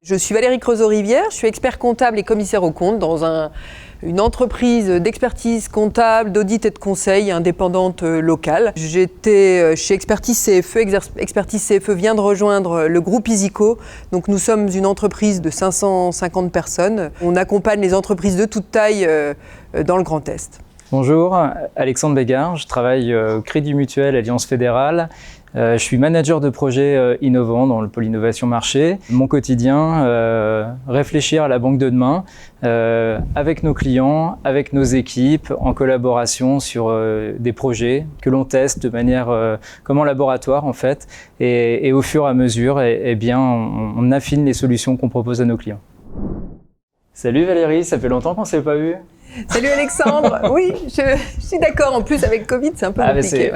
Je suis Valérie Creusot-Rivière, je suis expert comptable et commissaire aux comptes dans une entreprise d'expertise comptable, d'audit et de conseil indépendante locale. J'étais chez Expertise CFE. Expertise CFE vient de rejoindre le groupe Isico. Donc nous sommes une entreprise de 550 personnes. On accompagne les entreprises de toute taille dans le Grand Est. Bonjour, Alexandre Bégard, je travaille au Crédit Mutuel Alliance Fédérale. Je suis manager de projets innovants dans le pôle innovation marché. Mon quotidien, réfléchir à la banque de demain avec nos clients, avec nos équipes, en collaboration sur des projets que l'on teste de manière comme en laboratoire en fait. Et au fur et à mesure, on affine les solutions qu'on propose à nos clients. Salut Valérie, ça fait longtemps qu'on ne s'est pas vu. Salut Alexandre, oui, je suis d'accord. En plus, avec Covid, c'est un peu compliqué.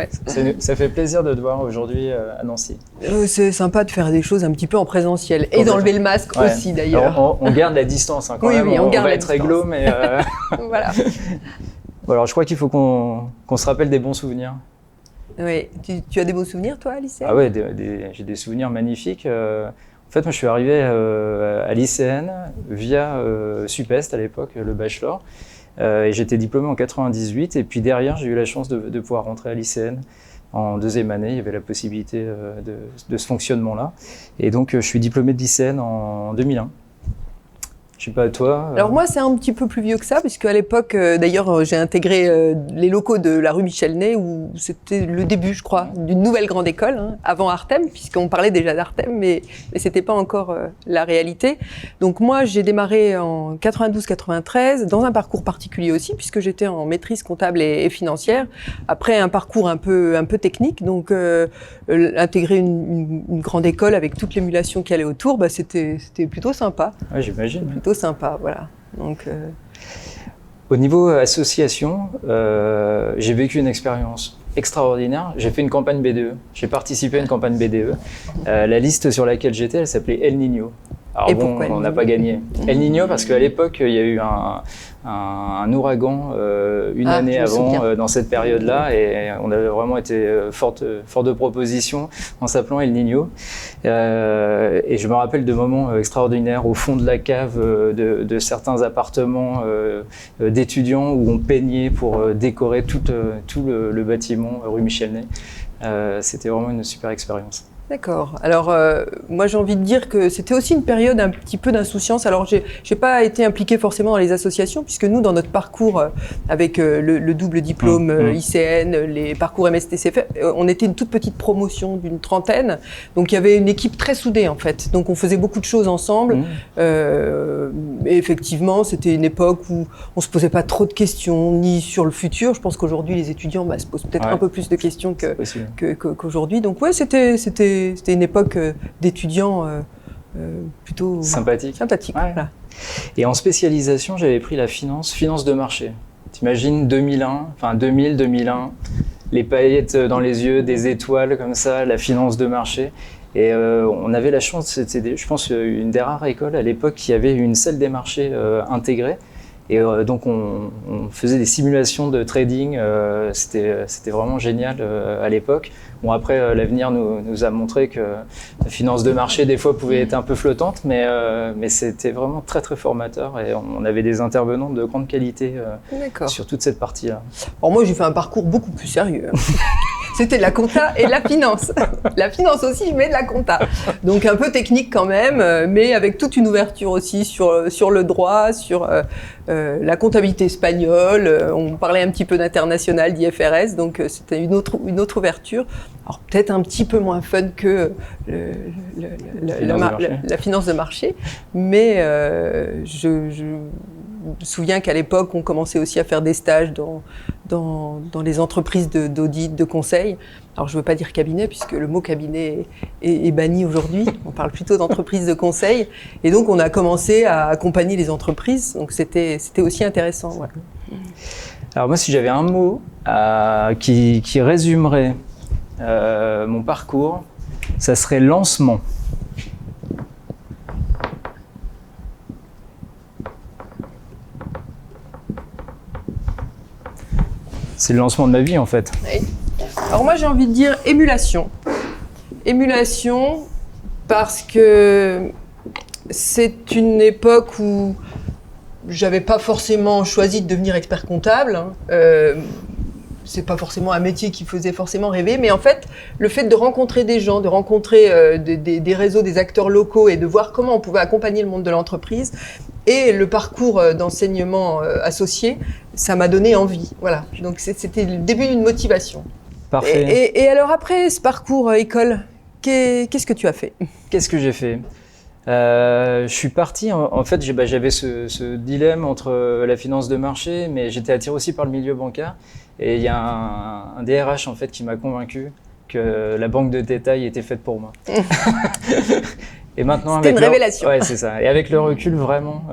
Ça fait plaisir de te voir aujourd'hui à Nancy. C'est sympa de faire des choses un petit peu en présentiel et d'enlever le masque aussi d'ailleurs. On garde la distance quand même, on va être réglo, mais... Voilà. Bon, alors je crois qu'il faut qu'on se rappelle des bons souvenirs. Oui, tu as des beaux souvenirs toi à lycée? Ah ouais, j'ai des souvenirs magnifiques. En fait, moi je suis arrivé à l'ICN via Supest à l'époque, le bachelor. Et j'étais diplômé en 98 et puis derrière j'ai eu la chance de pouvoir rentrer à l'ICN en deuxième année. Il y avait la possibilité de ce fonctionnement-là. Et donc je suis diplômé de l'ICN en 2001. Je sais pas, toi Alors moi, c'est un petit peu plus vieux que ça, puisque à l'époque, d'ailleurs, j'ai intégré les locaux de la rue Michel-Ney, où c'était le début, je crois, d'une nouvelle grande école, avant Artem, puisqu'on parlait déjà d'Artem, mais c'était pas encore la réalité. Donc moi, j'ai démarré en 92-93, dans un parcours particulier aussi, puisque j'étais en maîtrise comptable et financière, après un parcours un peu technique, donc intégrer une grande école avec toute l'émulation qui allait autour, c'était plutôt sympa. Ouais, j'imagine. Plutôt sympa, voilà. Donc, Au niveau association, j'ai vécu une expérience extraordinaire. J'ai fait une campagne BDE. J'ai participé à une campagne BDE. La liste sur laquelle j'étais, elle s'appelait El Niño. Alors pourquoi on n'a pas gagné. El Niño parce qu'à l'époque, il y a eu un ouragan une année avant dans cette période-là et on avait vraiment été fort de propositions en s'appelant El Niño. Et je me rappelle de moments extraordinaires au fond de la cave de certains appartements d'étudiants où on peignait pour décorer tout le bâtiment rue Michel-Ney. C'était vraiment une super expérience. D'accord. Alors, moi, j'ai envie de dire que c'était aussi une période un petit peu d'insouciance. Alors, j'ai pas été impliquée forcément dans les associations, puisque nous, dans notre parcours avec le double diplôme ICN, les parcours MSTCF, on était une toute petite promotion d'une trentaine. Donc, il y avait une équipe très soudée, en fait. Donc, on faisait beaucoup de choses ensemble. Et effectivement, c'était une époque où on se posait pas trop de questions, ni sur le futur. Je pense qu'aujourd'hui, les étudiants se posent peut-être un peu plus de questions qu'aujourd'hui. Donc, ouais, c'était une époque d'étudiants plutôt sympathique. Ouais. Voilà. Et en spécialisation, j'avais pris la finance de marché. T'imagines 2000-2001, les paillettes dans les yeux, des étoiles comme ça, la finance de marché. Et on avait la chance, c'était je pense une des rares écoles à l'époque qui avait une salle des marchés intégrée. Et donc on faisait des simulations de trading, c'était vraiment génial à l'époque. Bon après l'avenir nous a montré que la finance de marché des fois pouvait être un peu flottante, mais c'était vraiment très très formateur et on avait des intervenants de grande qualité sur toute cette partie-là. Alors moi j'ai fait un parcours beaucoup plus sérieux. C'était de la compta et de la finance. La finance aussi, mais de la compta. Donc un peu technique quand même, mais avec toute une ouverture aussi sur le droit, sur la comptabilité espagnole. On parlait un petit peu d'international, d'IFRS, donc c'était une autre ouverture. Alors peut-être un petit peu moins fun que la finance de marché, mais je me souviens qu'à l'époque, on commençait aussi à faire des stages dans les entreprises d'audit, de conseil. Alors, je ne veux pas dire cabinet, puisque le mot cabinet est banni aujourd'hui. On parle plutôt d'entreprise de conseil. Et donc, on a commencé à accompagner les entreprises. Donc, c'était aussi intéressant. Ouais. Alors, moi, si j'avais un mot qui résumerait mon parcours, ça serait lancement. C'est le lancement de ma vie en fait. Oui. Alors moi j'ai envie de dire émulation. Émulation parce que c'est une époque où j'avais pas forcément choisi de devenir expert comptable. C'est pas forcément un métier qui faisait forcément rêver, mais en fait, le fait de rencontrer des gens, de rencontrer des réseaux, des acteurs locaux et de voir comment on pouvait accompagner le monde de l'entreprise et le parcours d'enseignement associé, ça m'a donné envie. Voilà. Donc c'était le début d'une motivation. Parfait. Et alors après ce parcours école, qu'est-ce que tu as fait? Qu'est-ce que j'ai fait? Je suis parti, en fait, j'avais ce dilemme entre la finance de marché, mais j'étais attiré aussi par le milieu bancaire. Et il y a un DRH en fait qui m'a convaincu que la banque de détail était faite pour moi. Et maintenant, c'était une révélation. Ouais, c'est ça. Et avec le recul, vraiment,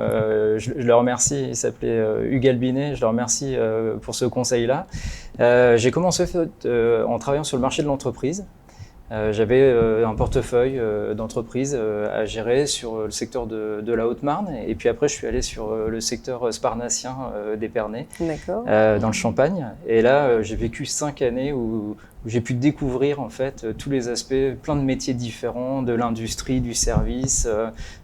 je le remercie. Il s'appelait Hugues Albinet. Je le remercie pour ce conseil-là. J'ai commencé en travaillant sur le marché de l'entreprise. J'avais un portefeuille d'entreprises à gérer sur le secteur de la Haute-Marne et puis après je suis allé sur le secteur sparnacien d'Épernay dans le Champagne et là j'ai vécu 5 années où j'ai pu découvrir en fait tous les aspects, plein de métiers différents, de l'industrie, du service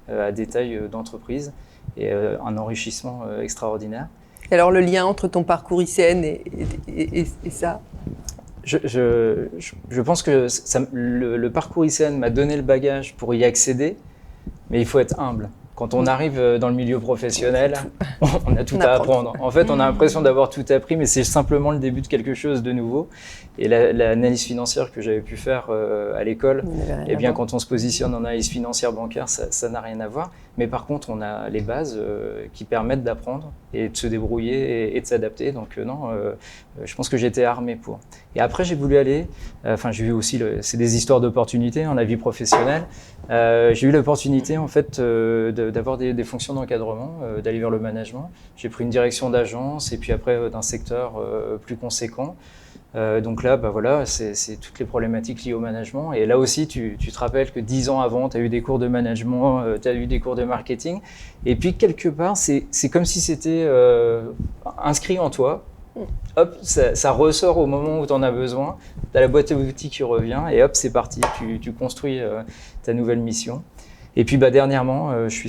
à des tailles d'entreprise et un enrichissement extraordinaire. Et alors le lien entre ton parcours ICN et ça? Je pense que le parcours ICN m'a donné le bagage pour y accéder, mais il faut être humble. Quand on arrive dans le milieu professionnel, on a tout à apprendre. En fait, on a l'impression d'avoir tout appris, mais c'est simplement le début de quelque chose de nouveau. Et l'analyse financière que j'avais pu faire à l'école, eh bien, quand on se positionne en analyse financière bancaire, ça n'a rien à voir. Mais par contre, on a les bases qui permettent d'apprendre et de se débrouiller et de s'adapter. Donc non, je pense que j'étais armé pour. Et après, j'ai voulu aller, j'ai vu aussi, c'est des histoires d'opportunités dans la vie professionnelle. J'ai eu l'opportunité en fait d'avoir des fonctions d'encadrement, d'aller vers le management. J'ai pris une direction d'agence et puis après d'un secteur plus conséquent. Donc là, voilà, c'est toutes les problématiques liées au management. Et là aussi, tu te rappelles que 10 ans avant, tu as eu des cours de management, tu as eu des cours de marketing. Et puis quelque part, c'est comme si c'était inscrit en toi. Hop, ça ressort au moment où tu en as besoin. Tu as la boîte à outils qui revient et hop, c'est parti. Tu construis ta nouvelle mission. Et puis dernièrement, je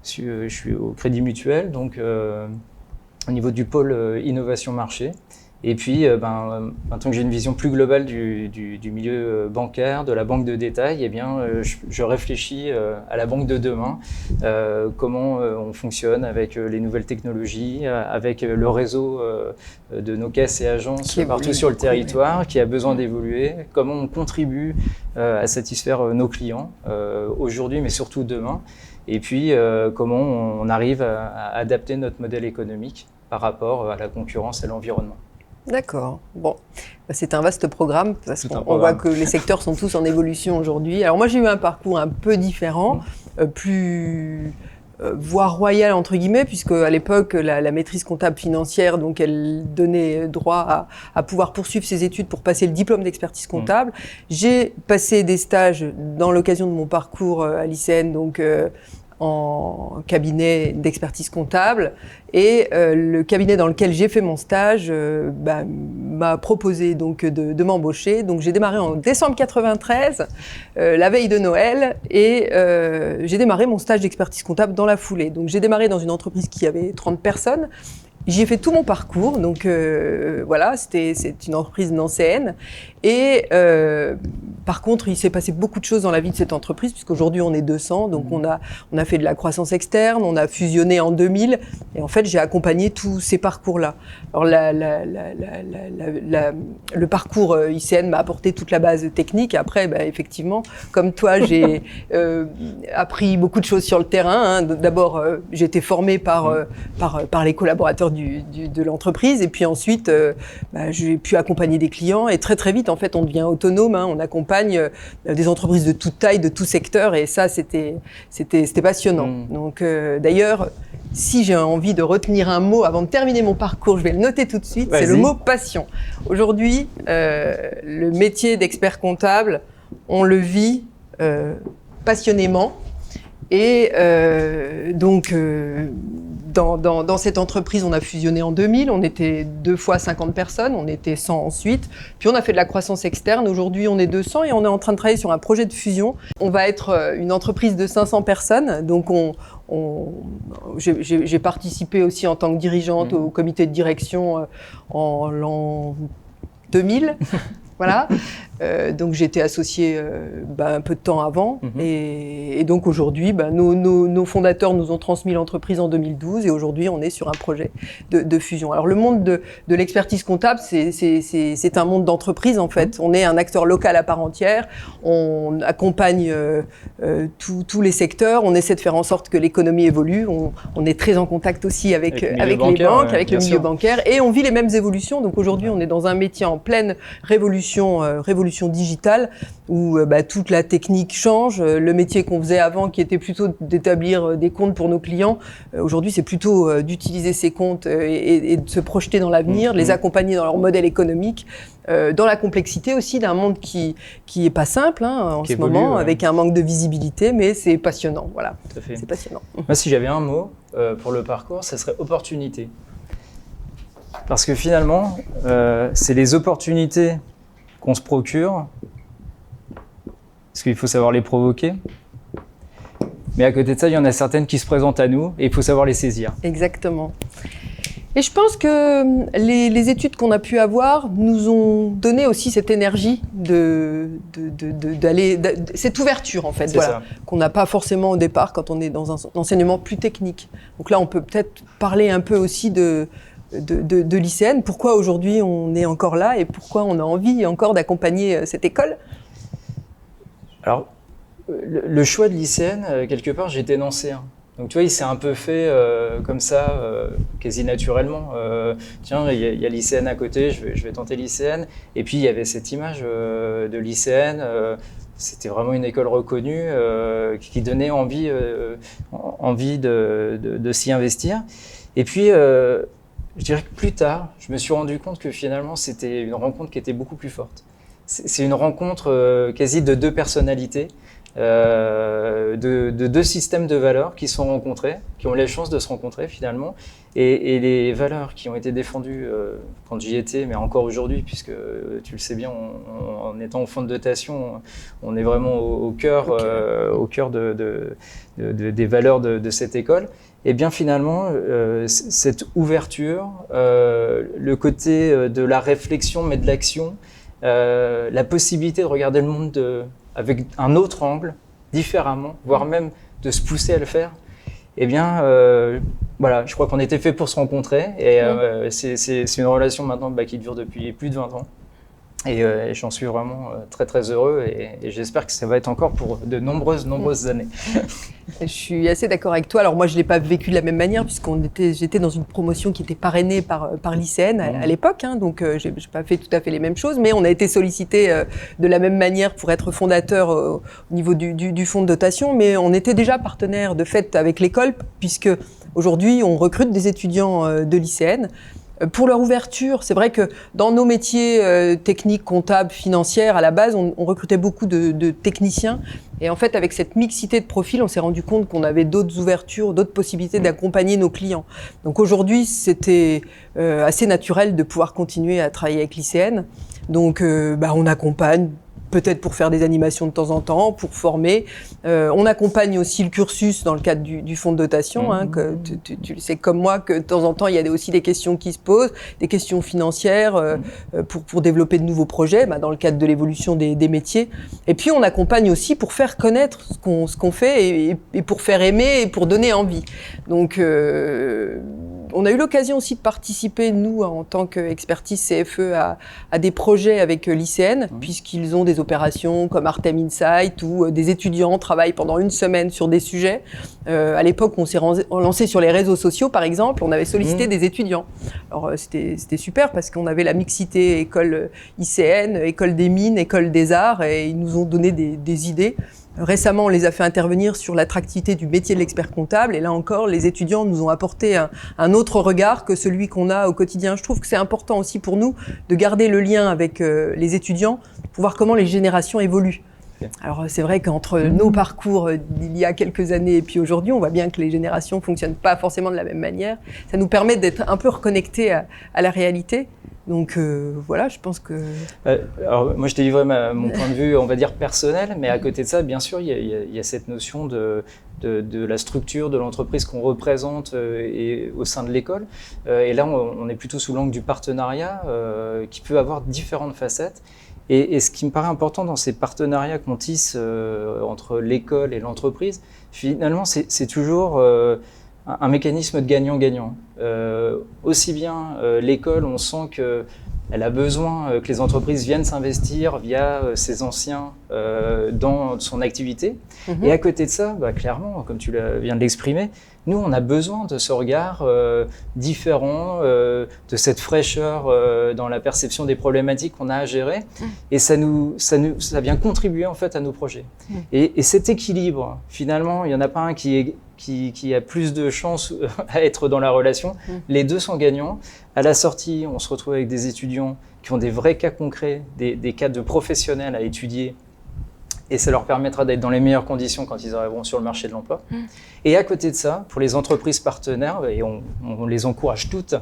suis au Crédit Mutuel, donc au niveau du pôle innovation marché. Et puis, maintenant que j'ai une vision plus globale du milieu bancaire, de la banque de détail, eh bien, je réfléchis à la banque de demain, comment on fonctionne avec les nouvelles technologies, avec le réseau de nos caisses et agences partout sur le territoire, qui a besoin d'évoluer, comment on contribue à satisfaire nos clients aujourd'hui, mais surtout demain, et puis comment on arrive à adapter notre modèle économique par rapport à la concurrence et à l'environnement. D'accord. Bon, c'est un vaste programme parce qu'on voit que les secteurs sont tous en évolution aujourd'hui. Alors moi, j'ai eu un parcours un peu différent, plus voire royal entre guillemets, puisque à l'époque, la maîtrise comptable financière, donc elle donnait droit à pouvoir poursuivre ses études pour passer le diplôme d'expertise comptable. J'ai passé des stages dans l'occasion de mon parcours à l'ICN, donc en cabinet d'expertise comptable et le cabinet dans lequel j'ai fait mon stage m'a proposé donc de m'embaucher. Donc j'ai démarré en décembre 93, la veille de Noël, et j'ai démarré mon stage d'expertise comptable dans la foulée. Donc j'ai démarré dans une entreprise qui avait 30 personnes. J'y ai fait tout mon parcours, donc voilà, c'est une entreprise nancéenne. Et par contre, il s'est passé beaucoup de choses dans la vie de cette entreprise, puisqu'aujourd'hui on est 200, donc on a fait de la croissance externe, on a fusionné en 2000, et en fait j'ai accompagné tous ces parcours-là. Alors le parcours ICN m'a apporté toute la base technique. Après, effectivement, comme toi, j'ai appris beaucoup de choses sur le terrain. Hein. D'abord, j'ai été formée par les collaborateurs de l'entreprise, et puis ensuite j'ai pu accompagner des clients, et très vite en fait on devient autonome, hein, on accompagne des entreprises de toute taille, de tout secteur, et ça c'était passionnant. Donc d'ailleurs, si j'ai envie de retenir un mot avant de terminer mon parcours, je vais le noter tout de suite, c'est le mot passion. Aujourd'hui, le métier d'expert comptable, on le vit passionnément, et donc dans cette entreprise, on a fusionné en 2000, on était 2 fois 50 personnes, on était 100 ensuite, puis on a fait de la croissance externe, aujourd'hui on est 200 et on est en train de travailler sur un projet de fusion. On va être une entreprise de 500 personnes, donc j'ai participé aussi en tant que dirigeante au comité de direction en l'an 2000. Voilà, donc j'ai été associée un peu de temps avant et donc aujourd'hui, nos fondateurs nous ont transmis l'entreprise en 2012 et aujourd'hui on est sur un projet de fusion. Alors le monde de l'expertise comptable, c'est un monde d'entreprise en fait. On est un acteur local à part entière, on accompagne tous les secteurs, on essaie de faire en sorte que l'économie évolue, on est très en contact aussi avec les banques, avec le milieu bancaire et on vit les mêmes évolutions. Donc aujourd'hui on est dans un métier en pleine révolution digitale où toute la technique change. Le métier qu'on faisait avant, qui était plutôt d'établir des comptes pour nos clients, aujourd'hui c'est plutôt d'utiliser ces comptes et de se projeter dans l'avenir, de les accompagner dans leur modèle économique, dans la complexité aussi d'un monde qui est pas simple en ce moment, avec un manque de visibilité, mais c'est passionnant. Voilà, tout à fait. C'est passionnant. Moi, si j'avais un mot pour le parcours, ça serait opportunité. Parce que finalement, c'est les opportunités qu'on se procure, parce qu'il faut savoir les provoquer. Mais à côté de ça, il y en a certaines qui se présentent à nous et il faut savoir les saisir. Exactement. Et je pense que les études qu'on a pu avoir nous ont donné aussi cette énergie cette ouverture en fait, voilà, qu'on n'a pas forcément au départ quand on est dans un enseignement plus technique. Donc là, on peut peut-être parler un peu aussi de l'ICN, pourquoi aujourd'hui on est encore là et pourquoi on a envie encore d'accompagner cette école. Alors, le choix de l'ICN, quelque part, j'étais nancéen. Donc tu vois, il s'est un peu fait comme ça, quasi naturellement. Tiens, il y a l'ICN à côté, je vais tenter l'ICN. Et puis il y avait cette image de l'ICN, c'était vraiment une école reconnue qui donnait envie de s'y investir. Et puis, je dirais que plus tard, je me suis rendu compte que finalement, c'était une rencontre qui était beaucoup plus forte. C'est une rencontre quasi de deux personnalités, de deux systèmes de valeurs qui sont rencontrés, qui ont les chances de se rencontrer finalement. Et les valeurs qui ont été défendues quand j'y étais, mais encore aujourd'hui, puisque tu le sais bien, en étant au fonds de dotation, on est vraiment au cœur des valeurs de cette école. Et bien finalement, cette ouverture, le côté de la réflexion mais de l'action, la possibilité de regarder le monde avec un autre angle, différemment, voire même de se pousser à le faire, eh bien, voilà, je crois qu'on était fait pour se rencontrer et c'est une relation maintenant qui dure depuis plus de 20 ans. Et j'en suis vraiment très très heureux et j'espère que ça va être encore pour de nombreuses années. Je suis assez d'accord avec toi. Alors moi, je l'ai pas vécu de la même manière j'étais dans une promotion qui était parrainée par l'ICN à l'époque, donc j'ai pas fait tout à fait les mêmes choses, mais on a été sollicité de la même manière pour être fondateur au niveau du fonds de dotation, mais on était déjà partenaire de fait avec l'école puisque aujourd'hui on recrute des étudiants de l'ICN. Pour leur ouverture, c'est vrai que dans nos métiers techniques, comptables, financières, à la base, on recrutait beaucoup de techniciens. Et en fait, avec cette mixité de profils, on s'est rendu compte qu'on avait d'autres ouvertures, d'autres possibilités d'accompagner nos clients. Donc aujourd'hui, c'était assez naturel de pouvoir continuer à travailler avec l'ICN. Donc on accompagne, peut-être pour faire des animations de temps en temps, pour former. On accompagne aussi le cursus dans le cadre du fonds de dotation. Que tu le sais comme moi que de temps en temps, il y a aussi des questions qui se posent, des questions financières pour développer de nouveaux projets dans le cadre de l'évolution des métiers. Et puis, on accompagne aussi pour faire connaître ce qu'on fait et pour faire aimer et pour donner envie. Donc, on a eu l'occasion aussi de participer, nous, en tant qu'expertise CFE, à des projets avec l'ICN, puisqu'ils ont des opérations comme Artem Insight, où des étudiants travaillent pendant une semaine sur des sujets. À l'époque, on s'est lancé sur les réseaux sociaux, par exemple, on avait sollicité des étudiants. Alors, c'était super, parce qu'on avait la mixité école ICN, école des mines, école des arts, et ils nous ont donné des idées. Récemment, on les a fait intervenir sur l'attractivité du métier de l'expert comptable. Et là encore, les étudiants nous ont apporté un autre regard que celui qu'on a au quotidien. Je trouve que c'est important aussi pour nous de garder le lien avec les étudiants pour voir comment les générations évoluent. fait. Alors c'est vrai qu'entre nos parcours d'il y a quelques années et puis aujourd'hui, on voit bien que les générations ne fonctionnent pas forcément de la même manière. Ça nous permet d'être un peu reconnectés à la réalité. Donc voilà, je pense que... Alors moi je t'ai livré mon point de vue, on va dire personnel, mais à côté de ça, bien sûr, il y a cette notion de la structure de l'entreprise qu'on représente et au sein de l'école. Et là, on est plutôt sous l'angle du partenariat qui peut avoir différentes facettes. Et ce qui me paraît important dans ces partenariats qu'on tisse entre l'école et l'entreprise, finalement, c'est toujours un mécanisme de gagnant-gagnant. Aussi bien l'école, on sent qu'elle a besoin que les entreprises viennent s'investir via ses anciens dans son activité. Et à côté de ça, clairement, comme tu viens de l'exprimer, nous, on a besoin de ce regard différent, de cette fraîcheur dans la perception des problématiques qu'on a à gérer. Et ça vient contribuer en fait à nos projets. Et cet équilibre, finalement, il n'y en a pas un qui a plus de chances à être dans la relation. Les deux sont gagnants. À la sortie, on se retrouve avec des étudiants qui ont des vrais cas concrets, des cas de professionnels à étudier. Et ça leur permettra d'être dans les meilleures conditions quand ils arriveront sur le marché de l'emploi. Et à côté de ça, pour les entreprises partenaires, et on les encourage toutes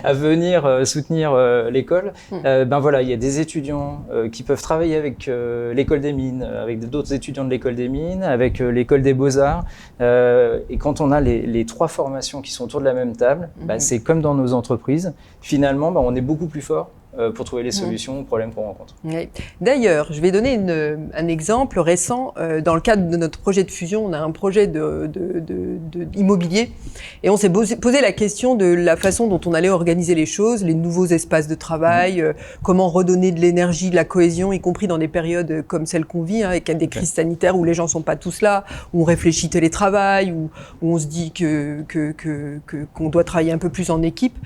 à venir soutenir l'école, voilà, il y a des étudiants qui peuvent travailler avec l'école des mines, avec d'autres étudiants de l'école des mines, avec l'école des beaux-arts. Et quand on a les trois formations qui sont autour de la même table, c'est comme dans nos entreprises. Finalement, on est beaucoup plus fort pour trouver les solutions aux problèmes qu'on rencontre. Oui. D'ailleurs, je vais donner un exemple récent. Dans le cadre de notre projet de fusion, on a un projet immobilier et on s'est posé la question de la façon dont on allait organiser les choses, les nouveaux espaces de travail, comment redonner de l'énergie, de la cohésion, y compris dans des périodes comme celle qu'on vit, avec des crises sanitaires où les gens ne sont pas tous là, où on réfléchit télétravail, où on se dit qu'on doit travailler un peu plus en équipe.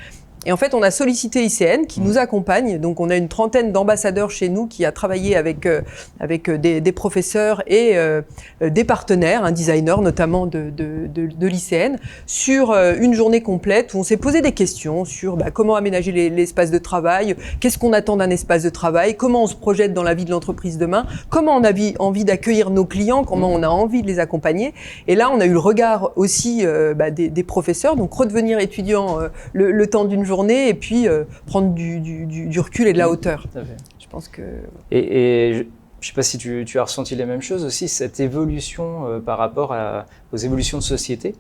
Et en fait, on a sollicité ICN qui nous accompagne. Donc, on a une trentaine d'ambassadeurs chez nous qui a travaillé avec des professeurs et des partenaires, un designer notamment de l'ICN, sur une journée complète où on s'est posé des questions sur comment aménager l'espace de travail, qu'est-ce qu'on attend d'un espace de travail, comment on se projette dans la vie de l'entreprise demain, comment on a envie d'accueillir nos clients, comment on a envie de les accompagner. Et là, on a eu le regard aussi des professeurs, donc redevenir étudiant le temps d'une journée et puis prendre du recul et de la hauteur. Tout à fait. Je pense que... Et je ne sais pas si tu as ressenti les mêmes choses aussi, cette évolution par rapport aux évolutions de société.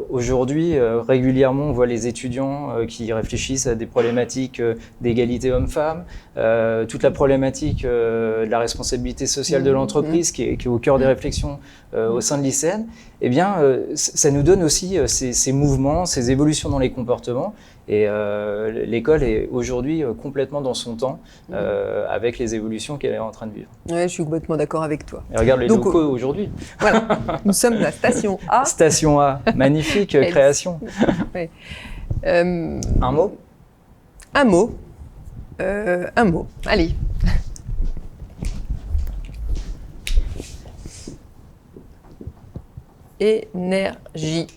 Aujourd'hui, régulièrement, on voit les étudiants qui réfléchissent à des problématiques d'égalité homme-femme, toute la problématique de la responsabilité sociale de l'entreprise qui est au cœur des réflexions au sein de l'ICN. Eh bien, ça nous donne aussi ces mouvements, ces évolutions dans les comportements. Et l'école est aujourd'hui complètement dans son temps avec les évolutions qu'elle est en train de vivre. Oui, je suis complètement d'accord avec toi. Et regarde les locaux aujourd'hui. Voilà, nous sommes la station A. Station A, magnifique création. Oui. Un mot ? Un mot. Un mot. Allez. Énergie.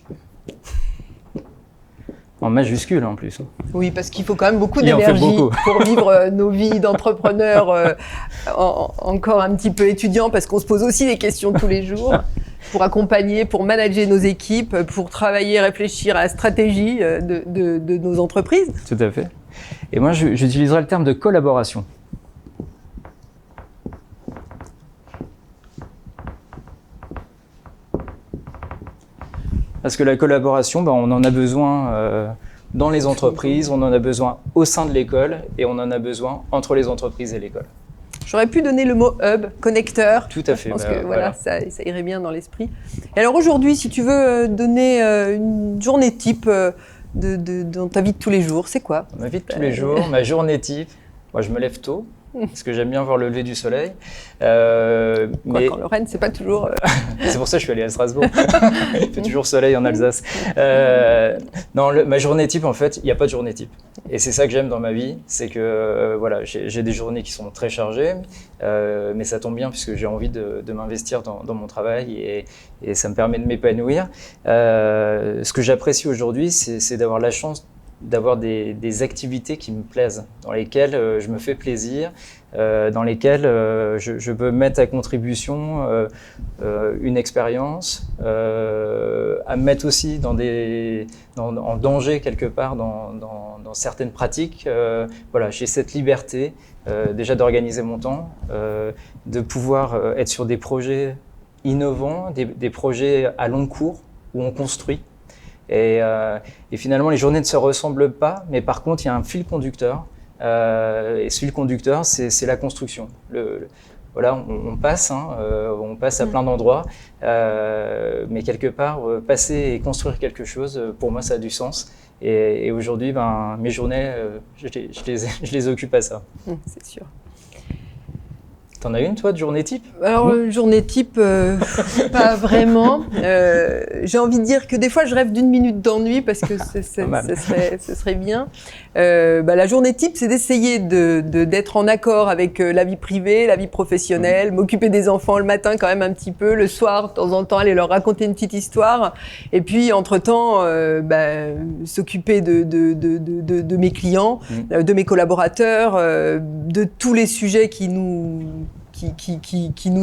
En majuscule en plus. Oui, parce qu'il faut quand même beaucoup d'énergie pour vivre nos vies d'entrepreneurs encore un petit peu étudiants, parce qu'on se pose aussi des questions tous les jours, pour accompagner, pour manager nos équipes, pour travailler, réfléchir à la stratégie de nos entreprises. Tout à fait. Et moi, j'utiliserai le terme de collaboration. Parce que la collaboration, on en a besoin dans les entreprises, on en a besoin au sein de l'école et on en a besoin entre les entreprises et l'école. J'aurais pu donner le mot hub, connecteur. Tout à fait. Je pense que voilà. Ça irait bien dans l'esprit. Et alors aujourd'hui, si tu veux donner une journée type dans ta vie de tous les jours, c'est quoi ? Ma vie de tous les jours, ma journée type, moi je me lève tôt. Parce que j'aime bien voir le lever du soleil. Mais en Lorraine, c'est pas toujours... C'est pour ça que je suis allé à Strasbourg. Il fait toujours soleil en Alsace. Non, ma journée type, en fait, il n'y a pas de journée type. Et c'est ça que j'aime dans ma vie, c'est que voilà, j'ai des journées qui sont très chargées, mais ça tombe bien puisque j'ai envie de m'investir dans mon travail et ça me permet de m'épanouir. Ce que j'apprécie aujourd'hui, c'est d'avoir la chance d'avoir des activités qui me plaisent, dans lesquelles je me fais plaisir, dans lesquelles je peux mettre à contribution une expérience, à me mettre aussi en danger quelque part dans certaines pratiques. Voilà, j'ai cette liberté déjà d'organiser mon temps, de pouvoir être sur des projets innovants, des projets à long cours où on construit. Et finalement, les journées ne se ressemblent pas, mais par contre, il y a un fil conducteur. Et ce fil conducteur, c'est la construction. Voilà, on passe à plein d'endroits, mais quelque part, passer et construire quelque chose, pour moi, ça a du sens. Et aujourd'hui, mes journées, je les occupe à ça. C'est sûr. T'en as une, toi, de journée type? Alors, journée type, pas vraiment. J'ai envie de dire que des fois, je rêve d'une minute d'ennui parce que ce serait bien. La journée type, c'est d'essayer d'être en accord avec la vie privée, la vie professionnelle, m'occuper des enfants le matin quand même un petit peu, le soir, de temps en temps, aller leur raconter une petite histoire. Et puis, entre-temps, s'occuper de mes clients, de mes collaborateurs, de tous les sujets qui nous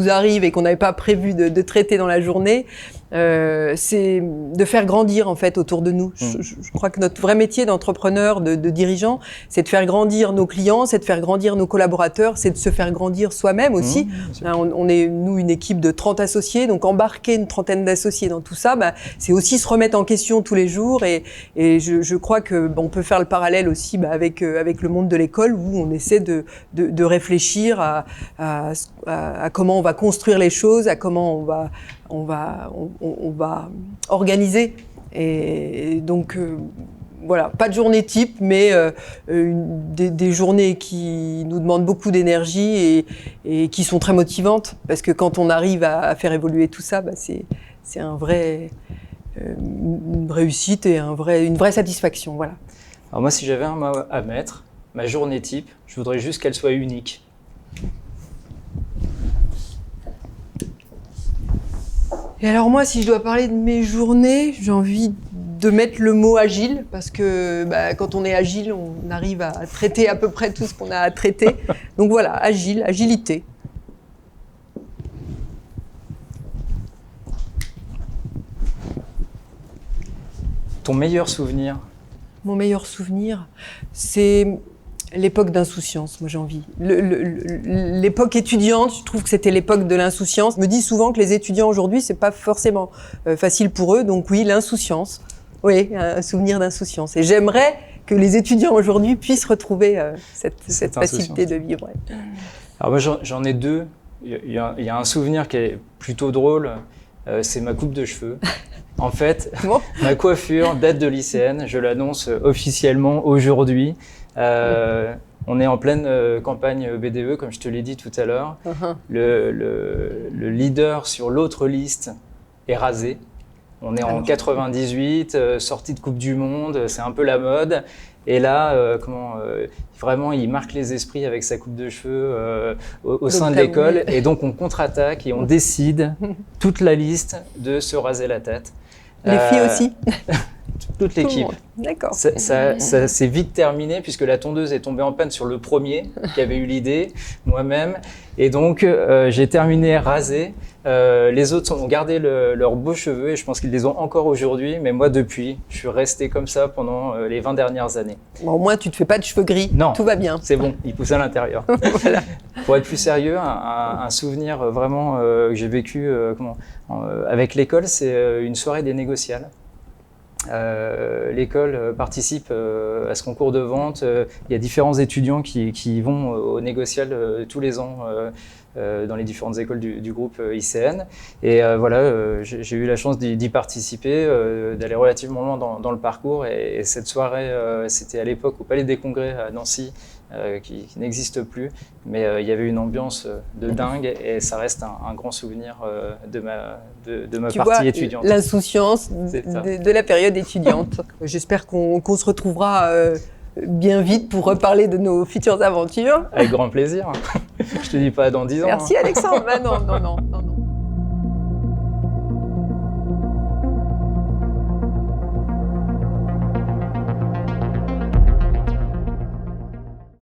arrivent et qu'on n'avait pas prévu de traiter dans la journée, c'est de faire grandir en fait autour de nous. Je crois que notre vrai métier d'entrepreneur, de dirigeant, c'est de faire grandir nos clients, c'est de faire grandir nos collaborateurs, c'est de se faire grandir soi-même aussi. On est, nous, une équipe de 30 associés, donc embarquer une trentaine d'associés dans tout ça, c'est aussi se remettre en question tous les jours et je crois que on peut faire le parallèle aussi avec le monde de l'école où on essaie de réfléchir à comment on va construire les choses, à comment on va organiser. Et donc, voilà, pas de journée type, mais des journées qui nous demandent beaucoup d'énergie et qui sont très motivantes. Parce que quand on arrive à faire évoluer tout ça, c'est une réussite et une vraie satisfaction. Voilà. Alors moi, si j'avais un mot à mettre, ma journée type, je voudrais juste qu'elle soit unique. Et alors moi, si je dois parler de mes journées, j'ai envie de mettre le mot agile, parce que quand on est agile, on arrive à traiter à peu près tout ce qu'on a à traiter. Donc voilà, agilité. Ton meilleur souvenir? Mon meilleur souvenir, c'est l'époque d'insouciance, moi j'ai envie. L'époque étudiante, je trouve que c'était l'époque de l'insouciance. Je me dis souvent que les étudiants aujourd'hui, c'est pas forcément facile pour eux, donc oui, l'insouciance. Oui, un souvenir d'insouciance. Et j'aimerais que les étudiants aujourd'hui puissent retrouver cette facilité de vivre. Ouais. Alors moi j'en ai deux. Il y a un souvenir qui est plutôt drôle, c'est ma coupe de cheveux. En fait, ma coiffure date de lycéenne, je l'annonce officiellement aujourd'hui. On est en pleine campagne BDE, comme je te l'ai dit tout à l'heure. Le leader sur l'autre liste est rasé. On est en 98, sortie de Coupe du Monde, c'est un peu la mode. Et là, vraiment, il marque les esprits avec sa coupe de cheveux au sein de l'école. Et donc, on contre-attaque et on décide, toute la liste, de se raser la tête. Les filles aussi? Toute l'équipe. D'accord. Ça s'est vite terminé puisque la tondeuse est tombée en panne sur le premier qui avait eu l'idée, moi-même. Et donc, j'ai terminé rasé. Les autres ont gardé leurs beaux cheveux et je pense qu'ils les ont encore aujourd'hui. Mais moi, depuis, je suis resté comme ça pendant les 20 dernières années. Bon, au moins, tu ne te fais pas de cheveux gris. Non, tout va bien. C'est bon, ils poussent à l'intérieur. Voilà. Pour être plus sérieux, un souvenir vraiment que j'ai vécu avec l'école, c'est une soirée des négociales. L'école participe à ce concours de vente. Il y a différents étudiants qui vont au négocial tous les ans dans les différentes écoles du groupe ICN. Et voilà, j'ai eu la chance d'y participer, d'aller relativement loin dans le parcours. Et cette soirée, c'était à l'époque au Palais des Congrès à Nancy, qui n'existe plus. Mais il y avait une ambiance de dingue et ça reste un grand souvenir de ma partie étudiante. L'insouciance de la période étudiante. J'espère qu'on se retrouvera bien vite pour reparler de nos futures aventures. Avec grand plaisir. Je te dis pas dans 10 ans. Merci Alexandre. Non.